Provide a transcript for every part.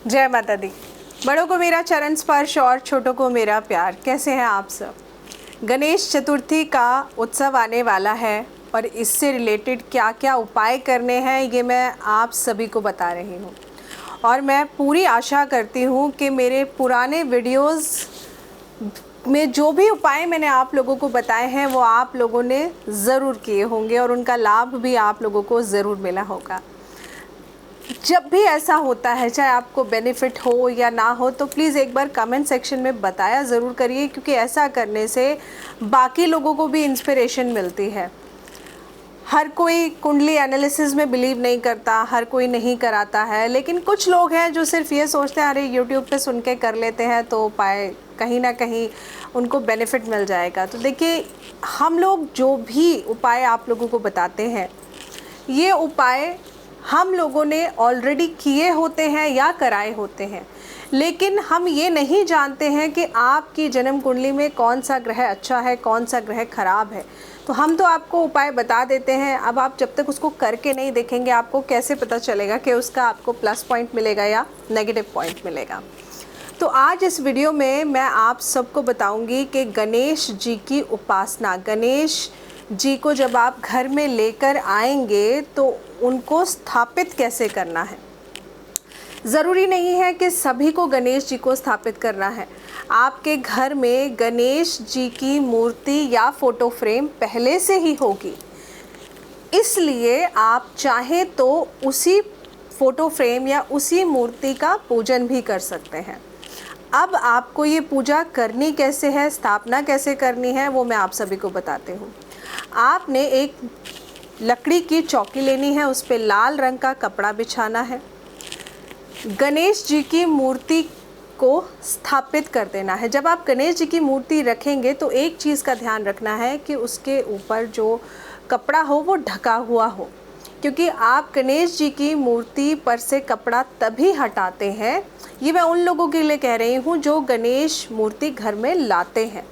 जय माता दी। बड़ों को मेरा चरण स्पर्श और छोटों को मेरा प्यार। कैसे हैं आप सब? गणेश चतुर्थी का उत्सव आने वाला है और इससे रिलेटेड क्या क्या उपाय करने हैं ये मैं आप सभी को बता रही हूँ। और मैं पूरी आशा करती हूँ कि मेरे पुराने वीडियोस में जो भी उपाय मैंने आप लोगों को बताए हैं वो आप लोगों ने ज़रूर किए होंगे और उनका लाभ भी आप लोगों को ज़रूर मिला होगा। जब भी ऐसा होता है, चाहे आपको बेनिफिट हो या ना हो, तो प्लीज़ एक बार कमेंट सेक्शन में बताया ज़रूर करिए, क्योंकि ऐसा करने से बाकी लोगों को भी इंस्पिरेशन मिलती है। हर कोई कुंडली एनालिसिस में बिलीव नहीं करता, हर कोई नहीं कराता है, लेकिन कुछ लोग हैं जो सिर्फ ये सोचते हैं अरे यूट्यूब पे सुन के कर लेते हैं तो उपाय कहीं ना कहीं उनको बेनिफिट मिल जाएगा। तो देखिए, हम लोग जो भी उपाय आप लोगों को बताते हैं, ये उपाय हम लोगों ने ऑलरेडी किए होते हैं या कराए होते हैं, लेकिन हम ये नहीं जानते हैं कि आपकी जन्म कुंडली में कौन सा ग्रह अच्छा है, कौन सा ग्रह खराब है। तो हम तो आपको उपाय बता देते हैं, अब आप जब तक उसको करके नहीं देखेंगे आपको कैसे पता चलेगा कि उसका आपको प्लस पॉइंट मिलेगा या नेगेटिव पॉइंट मिलेगा। तो आज इस वीडियो में मैं आप सबको बताऊंगी कि गणेश जी की उपासना, गणेश जी को जब आप घर में लेकर आएंगे तो उनको स्थापित कैसे करना है। ज़रूरी नहीं है कि सभी को गणेश जी को स्थापित करना है। आपके घर में गणेश जी की मूर्ति या फ़ोटो फ्रेम पहले से ही होगी, इसलिए आप चाहें तो उसी फ़ोटो फ्रेम या उसी मूर्ति का पूजन भी कर सकते हैं। अब आपको ये पूजा करनी कैसे है, स्थापना कैसे करनी है, वो मैं आप सभी को बताती हूँ। आपने एक लकड़ी की चौकी लेनी है, उस पर लाल रंग का कपड़ा बिछाना है। गणेश जी की मूर्ति को स्थापित कर देना है। जब आप गणेश जी की मूर्ति रखेंगे तो एक चीज़ का ध्यान रखना है कि उसके ऊपर जो कपड़ा हो वो ढका हुआ हो, क्योंकि आप गणेश जी की मूर्ति पर से कपड़ा तभी हटाते हैं, ये मैं उन लोगों के लिए कह रही हूँ जो गणेश मूर्ति घर में लाते हैं,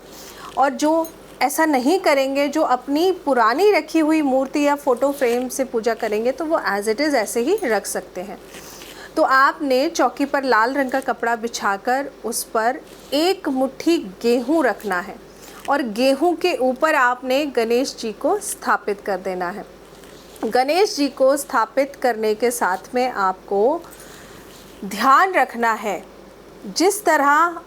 और जो ऐसा नहीं करेंगे, जो अपनी पुरानी रखी हुई मूर्ति या फ़ोटो फ्रेम से पूजा करेंगे, तो वो एज़ इट इज़ ऐसे ही रख सकते हैं। तो आपने चौकी पर लाल रंग का कपड़ा बिछाकर उस पर एक मुट्ठी गेहूँ रखना है और गेहूँ के ऊपर आपने गणेश जी को स्थापित कर देना है। गणेश जी को स्थापित करने के साथ में आपको ध्यान रखना है, जिस तरह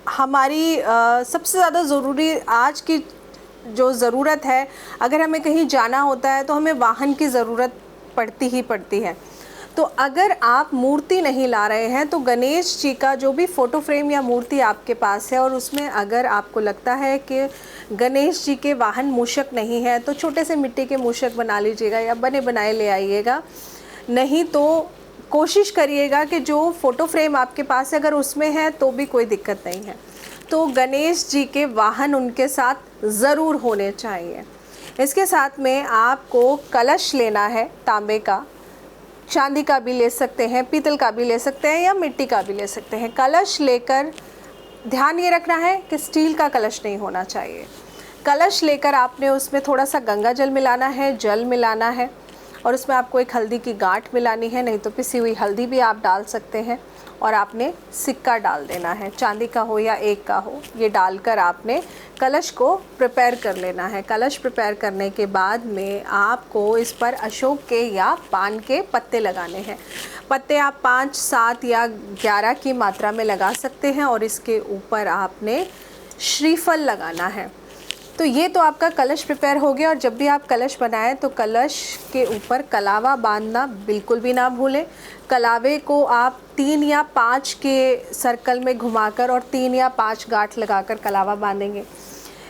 हमारी सबसे ज़्यादा ज़रूरी आज की जो ज़रूरत है, अगर हमें कहीं जाना होता है तो हमें वाहन की ज़रूरत पड़ती ही पड़ती है। तो अगर आप मूर्ति नहीं ला रहे हैं तो गणेश जी का जो भी फ़ोटो फ्रेम या मूर्ति आपके पास है और उसमें अगर आपको लगता है कि गणेश जी के वाहन मूषक नहीं है, तो छोटे से मिट्टी के मूषक बना लीजिएगा या बने बनाए ले आइएगा। नहीं तो कोशिश करिएगा कि जो फ़ोटो फ्रेम आपके पास है अगर उसमें है तो भी कोई दिक्कत नहीं है, तो गणेश जी के वाहन उनके साथ ज़रूर होने चाहिए। इसके साथ में आपको कलश लेना है, तांबे का, चांदी का भी ले सकते हैं, पीतल का भी ले सकते हैं या मिट्टी का भी ले सकते हैं। कलश लेकर ध्यान ये रखना है कि स्टील का कलश नहीं होना चाहिए। कलश लेकर आपने उसमें थोड़ा सा गंगा जल मिलाना है, जल मिलाना है, और उसमें आपको एक हल्दी की गांठ मिलानी है, नहीं तो पिसी हुई हल्दी भी आप डाल सकते हैं, और आपने सिक्का डाल देना है, चांदी का हो या एक का हो। ये डालकर आपने कलश को प्रिपेयर कर लेना है। कलश प्रिपेयर करने के बाद में आपको इस पर अशोक के या पान के पत्ते लगाने हैं। पत्ते आप 5, 7 या 11 की मात्रा में लगा सकते हैं, और इसके ऊपर आपने श्रीफल लगाना है। तो ये तो आपका कलश प्रिपेयर हो गया। और जब भी आप कलश बनाएं तो कलश के ऊपर कलावा बांधना बिल्कुल भी ना भूलें। कलावे को आप 3 या 5 के सर्कल में घुमाकर और 3 या 5 गांठ लगाकर कलावा बांधेंगे।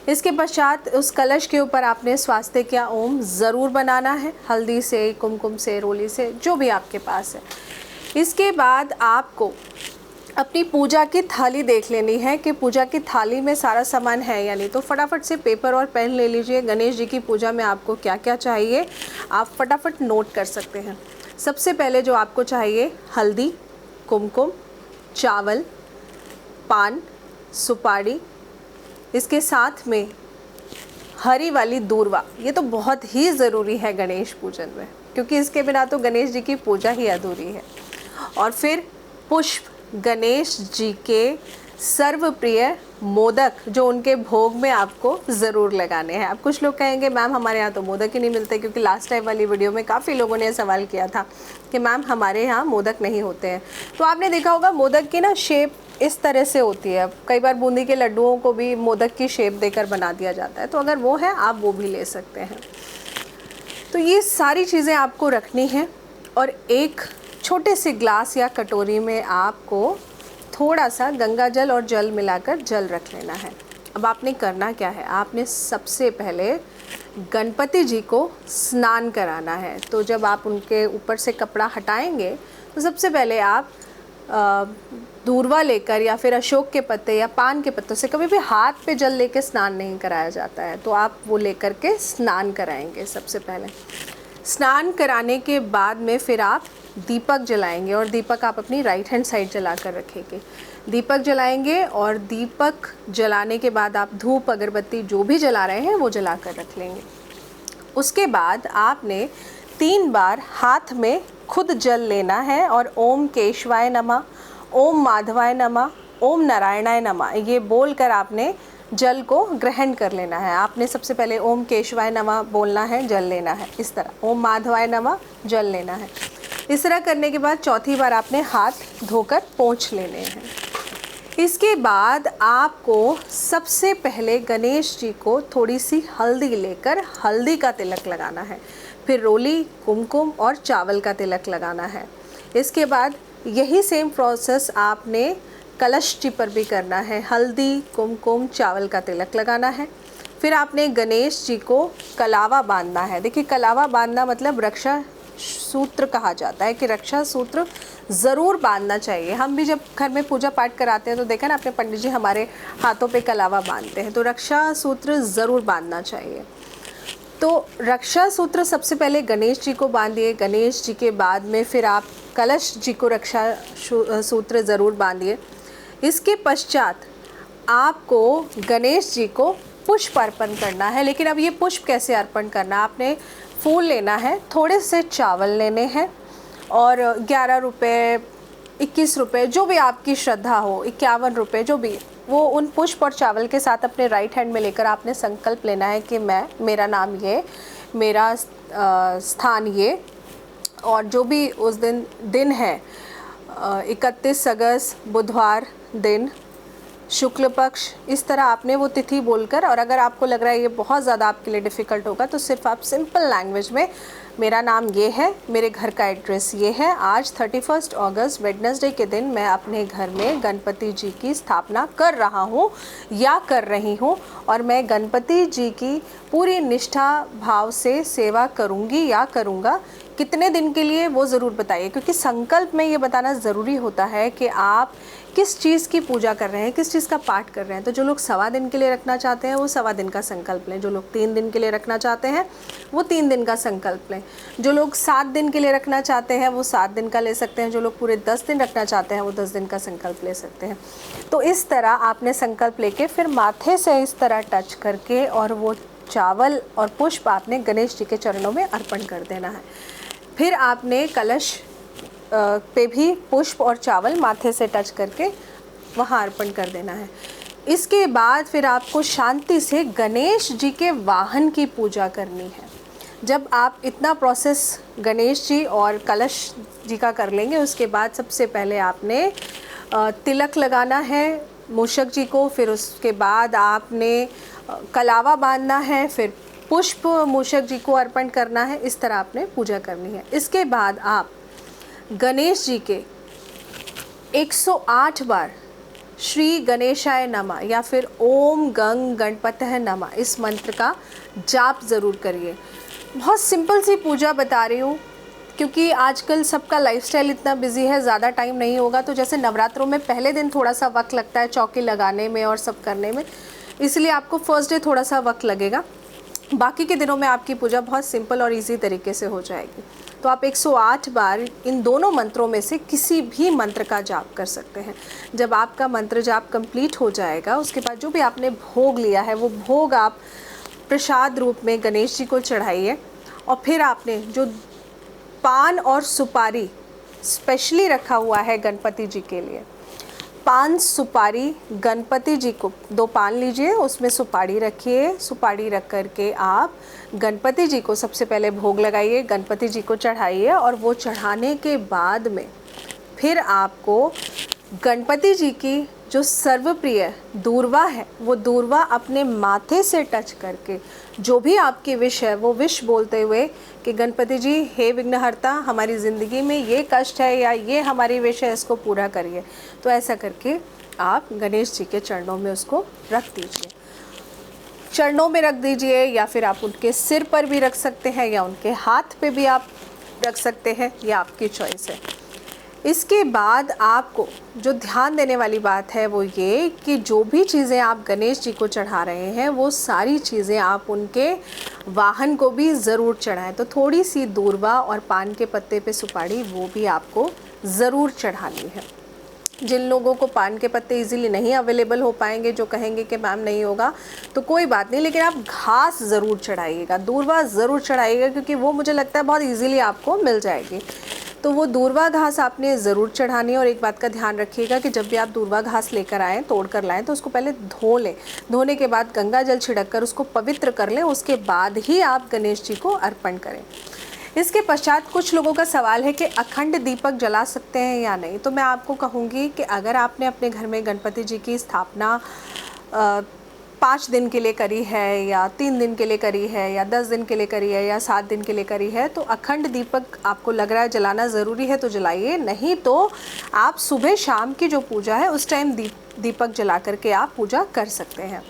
इसके पश्चात उस कलश के ऊपर आपने स्वास्तिक या ओम ज़रूर बनाना है, हल्दी से, कुमकुम से, रोली से, जो भी आपके पास है। इसके बाद आपको अपनी पूजा की थाली देख लेनी है कि पूजा की थाली में सारा सामान है या नहीं। तो फटाफट से पेपर और पेन ले लीजिए। गणेश जी की पूजा में आपको क्या क्या चाहिए आप फटाफट नोट कर सकते हैं। सबसे पहले जो आपको चाहिए, हल्दी, कुमकुम, चावल, पान, सुपारी, इसके साथ में हरी वाली दूर्वा। ये तो बहुत ही ज़रूरी है गणेश पूजन में, क्योंकि इसके बिना तो गणेश जी की पूजा ही अधूरी है। और फिर पुष्प गणेश जी के सर्वप्रिय मोदक जो उनके भोग में आपको ज़रूर लगाने हैं। अब कुछ लोग कहेंगे मैम हमारे यहाँ तो मोदक ही नहीं मिलते, क्योंकि लास्ट टाइम वाली वीडियो में काफ़ी लोगों ने सवाल किया था कि मैम हमारे यहाँ मोदक नहीं होते हैं। तो आपने देखा होगा मोदक की ना शेप इस तरह से होती है। कई बार बूंदी के लड्डुओं को भी मोदक की शेप देकर बना दिया जाता है, तो अगर वो है आप वो भी ले सकते हैं। तो ये सारी चीज़ें आपको रखनी हैं और एक छोटे से ग्लास या कटोरी में आपको थोड़ा सा गंगा जल और जल मिलाकर जल रख लेना है। अब आपने करना क्या है, आपने सबसे पहले गणपति जी को स्नान कराना है। तो जब आप उनके ऊपर से कपड़ा हटाएंगे तो सबसे पहले आप दूर्वा लेकर या फिर अशोक के पत्ते या पान के पत्तों से, कभी भी हाथ पे जल लेके स्नान नहीं कराया जाता है, तो आप वो लेकर के स्नान कराएंगे। सबसे पहले स्नान कराने के बाद में फिर आप दीपक जलाएंगे और दीपक आप अपनी राइट हैंड साइड जला कर रखेंगे। दीपक जलाएंगे और दीपक जलाने के बाद आप धूप अगरबत्ती जो भी जला रहे हैं वो जला कर रख लेंगे। उसके बाद आपने 3 बार हाथ में खुद जल लेना है और ओम केशवाय नमः, ओम माधवाय नमः, ओम नारायणाय नमः ये बोलकर आपने जल को ग्रहण कर लेना है। आपने सबसे पहले ओम केशवाय नमः बोलना है, जल लेना है। इस तरह ओम माधवाय नमः जल लेना है। इस तरह करने के बाद चौथी बार आपने हाथ धोकर पोंछ लेने हैं। इसके बाद आपको सबसे पहले गणेश जी को थोड़ी सी हल्दी लेकर हल्दी का तिलक लगाना है, फिर रोली, कुमकुम और चावल का तिलक लगाना है। इसके बाद यही सेम प्रोसेस आपने कलश जी पर भी करना है। हल्दी, कुमकुम, चावल का तिलक लगाना है। फिर आपने गणेश जी को कलावा बांधना है। देखिए कलावा बांधना मतलब रक्षा सूत्र कहा जाता है कि रक्षा सूत्र ज़रूर बांधना चाहिए। हम भी जब घर में पूजा पाठ कराते हैं तो देखा ना अपने पंडित जी हमारे हाथों पे कलावा बांधते हैं, तो रक्षा सूत्र ज़रूर बांधना चाहिए। तो रक्षा सूत्र सबसे पहले गणेश जी को बांधिए। गणेश जी के बाद में फिर आप कलश जी को रक्षा सूत्र ज़रूर बांधिए। इसके पश्चात आपको गणेश जी को पुष्प अर्पण करना है। लेकिन अब ये पुष्प कैसे अर्पण करना, आपने फूल लेना है, थोड़े से चावल लेने हैं और 11 रुपये, 21 रुपये जो भी आपकी श्रद्धा हो, 51 रुपये जो भी, वो उन पुष्प और चावल के साथ अपने राइट हैंड में लेकर आपने संकल्प लेना है कि मेरा नाम ये, मेरा स्थान ये, और जो भी उस दिन है 31 अगस्त बुधवार दिन शुक्ल पक्ष, इस तरह आपने वो तिथि बोलकर, और अगर आपको लग रहा है ये बहुत ज़्यादा आपके लिए डिफ़िकल्ट होगा तो सिर्फ आप सिंपल लैंग्वेज में मेरा नाम ये है, मेरे घर का एड्रेस ये है, आज 31 अगस्त वेडनेसडे के दिन मैं अपने घर में गणपति जी की स्थापना कर रहा हूँ या कर रही हूँ और मैं गणपति जी की पूरी निष्ठा भाव से सेवा करूँगी या करूँगा। कितने दिन के लिए वो ज़रूर बताइए, क्योंकि संकल्प में ये बताना ज़रूरी होता है कि आप किस चीज़ की पूजा कर रहे हैं, किस चीज़ का पाठ कर रहे हैं। तो जो लोग 1.25 दिन के लिए रखना चाहते हैं वो 1.25 दिन का संकल्प लें, जो लोग 3 दिन के लिए रखना चाहते हैं वो 3 दिन का संकल्प लें, जो लोग 7 दिन के लिए रखना चाहते हैं वो 7 दिन का ले सकते हैं, जो लोग पूरे 10 दिन रखना चाहते हैं वो 10 दिन का संकल्प ले सकते हैं। तो इस तरह आपने संकल्प लेके फिर माथे से इस तरह टच करके और वो चावल और पुष्प आपने गणेश जी के चरणों में अर्पण कर देना है। फिर आपने कलश पे भी पुष्प और चावल माथे से टच करके वहाँ अर्पण कर देना है। इसके बाद फिर आपको शांति से गणेश जी के वाहन की पूजा करनी है। जब आप इतना प्रोसेस गणेश जी और कलश जी का कर लेंगे, उसके बाद सबसे पहले आपने तिलक लगाना है मूषक जी को, फिर उसके बाद आपने कलावा बांधना है, फिर पुष्प मूषक जी को अर्पण करना है। इस तरह आपने पूजा करनी है। इसके बाद आप गणेश जी के 108 बार श्री गणेशाय नमः या फिर ओम गंग गणपतः नमः इस मंत्र का जाप ज़रूर करिए। बहुत सिंपल सी पूजा बता रही हूँ, क्योंकि आजकल सबका लाइफस्टाइल इतना बिजी है, ज़्यादा टाइम नहीं होगा। तो जैसे नवरात्रों में पहले दिन थोड़ा सा वक्त लगता है चौकी लगाने में और सब करने में, इसलिए आपको फर्स्ट डे थोड़ा सा वक्त लगेगा। बाकी के दिनों में आपकी पूजा बहुत सिंपल और इजी तरीके से हो जाएगी। तो आप 108 बार इन दोनों मंत्रों में से किसी भी मंत्र का जाप कर सकते हैं। जब आपका मंत्र जाप कंप्लीट हो जाएगा, उसके बाद जो भी आपने भोग लिया है वो भोग आप प्रसाद रूप में गणेश जी को चढ़ाइए। और फिर आपने जो पान और सुपारी स्पेशली रखा हुआ है गणपति जी के लिए। पान सुपारी गणपति जी को, 2 पान लीजिए, उसमें सुपारी रखिए। सुपारी रख कर के आप गणपति जी को सबसे पहले भोग लगाइए, गणपति जी को चढ़ाइए और वो चढ़ाने के बाद में फिर आपको गणपति जी की जो सर्वप्रिय दूर्वा है वो दूर्वा अपने माथे से टच करके जो भी आपकी विश है वो विश बोलते हुए कि गणपति जी हे विघ्नहर्ता, हमारी ज़िंदगी में ये कष्ट है या ये हमारी विश है, इसको पूरा करिए। तो ऐसा करके आप गणेश जी के चरणों में उसको रख दीजिए। चरणों में रख दीजिए या फिर आप उनके सिर पर भी रख सकते हैं या उनके हाथ पे भी आप रख सकते हैं, ये आपकी चॉइस है। इसके बाद आपको जो ध्यान देने वाली बात है वो ये कि जो भी चीज़ें आप गणेश जी को चढ़ा रहे हैं वो सारी चीज़ें आप उनके वाहन को भी ज़रूर चढ़ाएं। तो थोड़ी सी दूर्वा और पान के पत्ते पे सुपारी वो भी आपको ज़रूर चढ़ानी है। जिन लोगों को पान के पत्ते इजीली नहीं अवेलेबल हो पाएंगे, जो कहेंगे कि मैम नहीं होगा, तो कोई बात नहीं, लेकिन आप घास ज़रूर चढ़ाइएगा, दूर्वा ज़रूर चढ़ाइएगा, क्योंकि वो मुझे लगता है बहुत इजीली आपको मिल जाएगी। तो वो दूर्वा घास आपने ज़रूर चढ़ानी है। और एक बात का ध्यान रखिएगा कि जब भी आप दूर्वा घास लेकर आएँ, तोड़ कर लाएँ, तो उसको पहले धो लें। धोने के बाद गंगा जल छिड़क कर उसको पवित्र कर लें, उसके बाद ही आप गणेश जी को अर्पण करें। इसके पश्चात कुछ लोगों का सवाल है कि अखंड दीपक जला सकते हैं या नहीं। तो मैं आपको कहूँगी कि अगर आपने अपने घर में गणपति जी की स्थापना 5 दिन के लिए करी है या 3 दिन के लिए करी है या 10 दिन के लिए करी है या 7 दिन के लिए करी है, तो अखंड दीपक आपको लग रहा है जलाना ज़रूरी है तो जलाइए, नहीं तो आप सुबह शाम की जो पूजा है उस टाइम दीपक जला करके आप पूजा कर सकते हैं।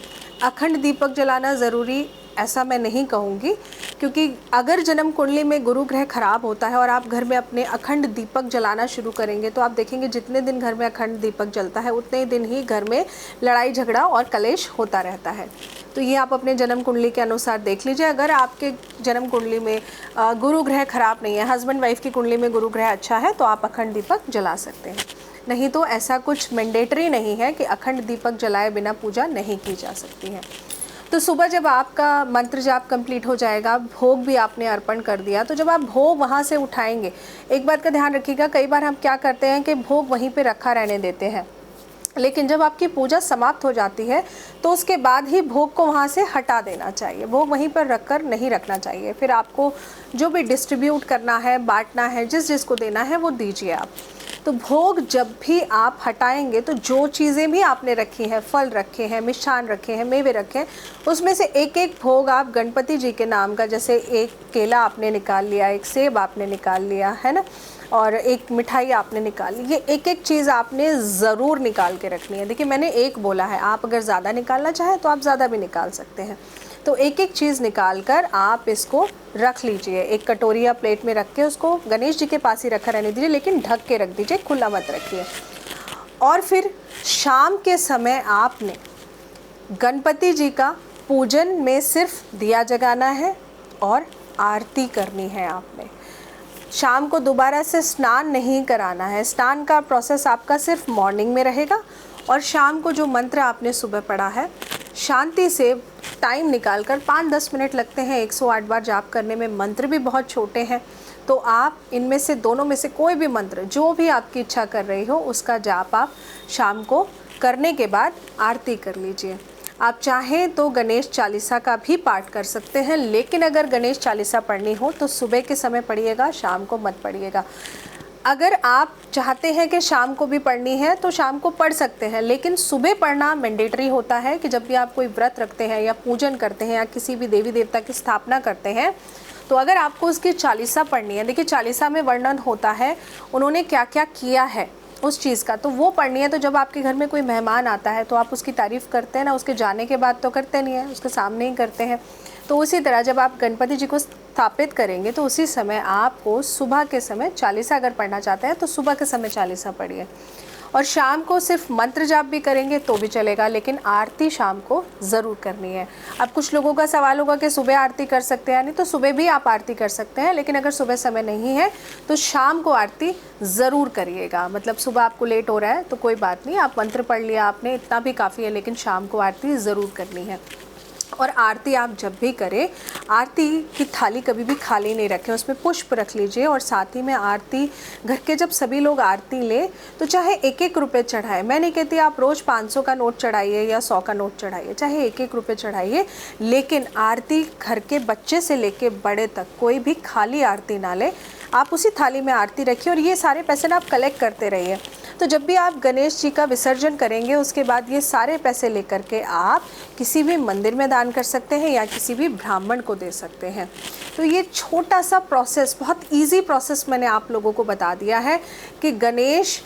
अखंड दीपक जलाना ज़रूरी ऐसा मैं नहीं कहूँगी, क्योंकि अगर जन्म कुंडली में गुरु ग्रह खराब होता है और आप घर में अपने अखंड दीपक जलाना शुरू करेंगे तो आप देखेंगे जितने दिन घर में अखंड दीपक जलता है उतने ही दिन ही घर में लड़ाई झगड़ा और कलेश होता रहता है। तो ये आप अपने जन्म कुंडली के अनुसार देख लीजिए। अगर आपके जन्म कुंडली में गुरु ग्रह खराब नहीं है, हस्बैंड वाइफ की कुंडली में गुरु ग्रह अच्छा है, तो आप अखंड दीपक जला सकते हैं। नहीं तो ऐसा कुछ मैंडेटरी नहीं है कि अखंड दीपक जलाए बिना पूजा नहीं की जा सकती है। तो सुबह जब आपका मंत्र जाप कंप्लीट हो जाएगा, भोग भी आपने अर्पण कर दिया, तो जब आप भोग वहाँ से उठाएंगे, एक बात का ध्यान रखिएगा, कई बार हम क्या करते हैं कि भोग वहीं पे रखा रहने देते हैं, लेकिन जब आपकी पूजा समाप्त हो जाती है तो उसके बाद ही भोग को वहाँ से हटा देना चाहिए। भोग वहीं पर रख कर नहीं रखना चाहिए। फिर आपको जो भी डिस्ट्रीब्यूट करना है, बांटना है, जिस जिसको देना है वो दीजिए आप। तो भोग जब भी आप हटाएंगे तो जो चीज़ें भी आपने रखी हैं, फल रखे हैं, मिष्ठान रखे हैं, मेवे रखे हैं, उसमें से एक एक भोग आप गणपति जी के नाम का, जैसे एक केला आपने निकाल लिया, एक सेब आपने निकाल लिया है ना, और एक मिठाई आपने निकाल ली, ये एक एक चीज़ आपने ज़रूर निकाल के रखनी है। देखिए मैंने एक बोला है, आप अगर ज़्यादा निकालना चाहें तो आप ज़्यादा भी निकाल सकते हैं। तो एक एक चीज़ निकाल कर आप इसको रख लीजिए, एक कटोरी या प्लेट में रख के उसको गणेश जी के पास ही रखा रहने दीजिए, लेकिन ढक के रख दीजिए, खुला मत रखिए। और फिर शाम के समय आपने गणपति जी का पूजन में सिर्फ दिया जगाना है और आरती करनी है। आपने शाम को दोबारा से स्नान नहीं कराना है। स्नान का प्रोसेस आपका सिर्फ मॉर्निंग में रहेगा और शाम को जो मंत्र आपने सुबह पढ़ा है, शांति से टाइम निकालकर 5-10 मिनट लगते हैं 108 बार जाप करने में। मंत्र भी बहुत छोटे हैं, तो आप इनमें से दोनों में से कोई भी मंत्र जो भी आपकी इच्छा कर रही हो उसका जाप आप शाम को करने के बाद आरती कर लीजिए। आप चाहें तो गणेश चालीसा का भी पाठ कर सकते हैं, लेकिन अगर गणेश चालीसा पढ़नी हो तो सुबह के समय पढ़िएगा, शाम को मत पढ़िएगा। अगर आप चाहते हैं कि शाम को भी पढ़नी है तो शाम को पढ़ सकते हैं, लेकिन सुबह पढ़ना मैंडेटरी होता है कि जब भी आप कोई व्रत रखते हैं या पूजन करते हैं या किसी भी देवी देवता की स्थापना करते हैं, तो अगर आपको उसकी चालीसा पढ़नी है, देखिए चालीसा में वर्णन होता है उन्होंने क्या क्या किया है उस चीज़ का, तो वो पढ़नी है। तो जब आपके घर में कोई मेहमान आता है तो आप उसकी तारीफ़ करते हैं ना, उसके जाने के बाद तो करते नहीं हैं, उसके सामने ही करते हैं। तो उसी तरह जब आप गणपति जी को स्थापित करेंगे तो उसी समय आपको सुबह के समय चालीसा अगर पढ़ना चाहते हैं तो सुबह के समय चालीसा पढ़िए, और शाम को सिर्फ मंत्र जाप भी करेंगे तो भी चलेगा, लेकिन आरती शाम को ज़रूर करनी है। अब कुछ लोगों का सवाल होगा कि सुबह आरती कर सकते हैं, नहीं तो सुबह भी आप आरती कर सकते हैं, लेकिन अगर सुबह समय नहीं है तो शाम को आरती ज़रूर करिएगा। मतलब सुबह आपको लेट हो रहा है तो कोई बात नहीं, आप मंत्र पढ़ लिया आपने, इतना भी काफ़ी है, लेकिन शाम को आरती ज़रूर करनी है। और आरती आप जब भी करें, आरती की थाली कभी भी खाली नहीं रखें, उसमें पुष्प रख लीजिए। और साथ ही में आरती घर के जब सभी लोग आरती लें तो चाहे 1-1 रुपये चढ़ाए, मैं नहीं कहती आप रोज़ 500 का नोट चढ़ाइए या 100 का नोट चढ़ाइए, चाहे 1-1 रुपये चढ़ाइए, लेकिन आरती घर के बच्चे से लेके बड़े तक कोई भी खाली आरती ना ले। आप उसी थाली में आरती रखिए और ये सारे पैसे ना आप कलेक्ट करते रहिए। तो जब भी आप गणेश जी का विसर्जन करेंगे उसके बाद ये सारे पैसे लेकर के आप किसी भी मंदिर में दान कर सकते हैं या किसी भी ब्राह्मण को दे सकते हैं। तो ये छोटा सा प्रोसेस, बहुत इजी प्रोसेस मैंने आप लोगों को बता दिया है कि गणेश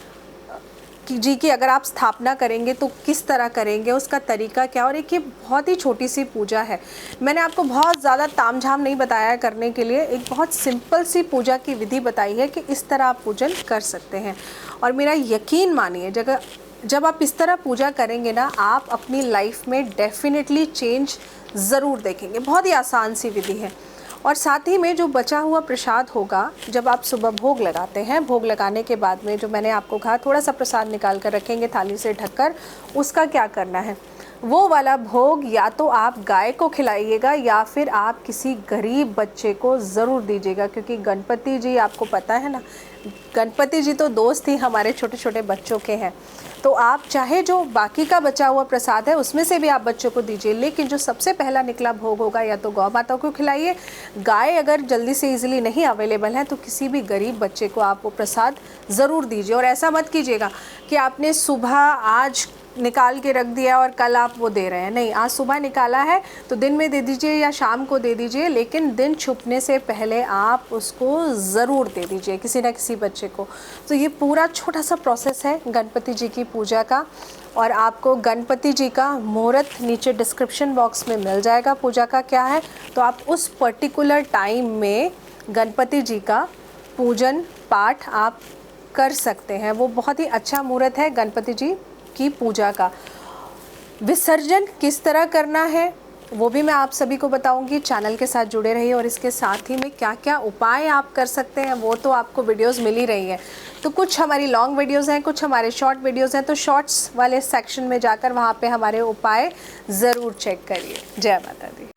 जी की अगर आप स्थापना करेंगे तो किस तरह करेंगे, उसका तरीका क्या। और एक ये बहुत ही छोटी सी पूजा है, मैंने आपको बहुत ज़्यादा तामझाम नहीं बताया करने के लिए, एक बहुत सिंपल सी पूजा की विधि बताई है कि इस तरह आप पूजन कर सकते हैं। और मेरा यकीन मानिए जब आप इस तरह पूजा करेंगे ना, आप अपनी लाइफ में डेफिनेटली चेंज ज़रूर देखेंगे। बहुत ही आसान सी विधि है। और साथ ही में जो बचा हुआ प्रसाद होगा, जब आप सुबह भोग लगाते हैं, भोग लगाने के बाद में जो मैंने आपको कहा थोड़ा सा प्रसाद निकाल कर रखेंगे थाली से ढककर, उसका क्या करना है, वो वाला भोग या तो आप गाय को खिलाइएगा या फिर आप किसी गरीब बच्चे को ज़रूर दीजिएगा। क्योंकि गणपति जी, आपको पता है ना, गणपति जी तो दोस्त ही हमारे छोटे छोटे बच्चों के हैं। तो आप चाहे जो बाकी का बचा हुआ प्रसाद है उसमें से भी आप बच्चों को दीजिए, लेकिन जो सबसे पहला निकला भोग होगा या तो गौ माता को खिलाइए। गाय अगर जल्दी से इजीली नहीं अवेलेबल है तो किसी भी गरीब बच्चे को आप वो प्रसाद ज़रूर दीजिए। और ऐसा मत कीजिएगा कि आपने सुबह आज निकाल के रख दिया और कल आप वो दे रहे हैं, नहीं, आज सुबह निकाला है तो दिन में दे दीजिए या शाम को दे दीजिए, लेकिन दिन छुपने से पहले आप उसको ज़रूर दे दीजिए किसी न किसी बच्चे को। तो ये पूरा छोटा सा प्रोसेस है गणपति जी की पूजा का। और आपको गणपति जी का मुहूर्त नीचे डिस्क्रिप्शन बॉक्स में मिल जाएगा, पूजा का क्या है, तो आप उस पर्टिकुलर टाइम में गणपति जी का पूजन पाठ आप कर सकते हैं। वो बहुत ही अच्छा मुहूर्त है गणपति जी की पूजा का। विसर्जन किस तरह करना है वो भी मैं आप सभी को बताऊंगी, चैनल के साथ जुड़े रहिए। और इसके साथ ही में क्या क्या उपाय आप कर सकते हैं वो तो आपको वीडियोस मिल ही रही हैं। तो कुछ हमारी लॉन्ग वीडियोस हैं, कुछ हमारे शॉर्ट वीडियोस हैं, तो शॉर्ट्स वाले सेक्शन में जाकर वहाँ पे हमारे उपाय ज़रूर चेक करिए। जय माता दी।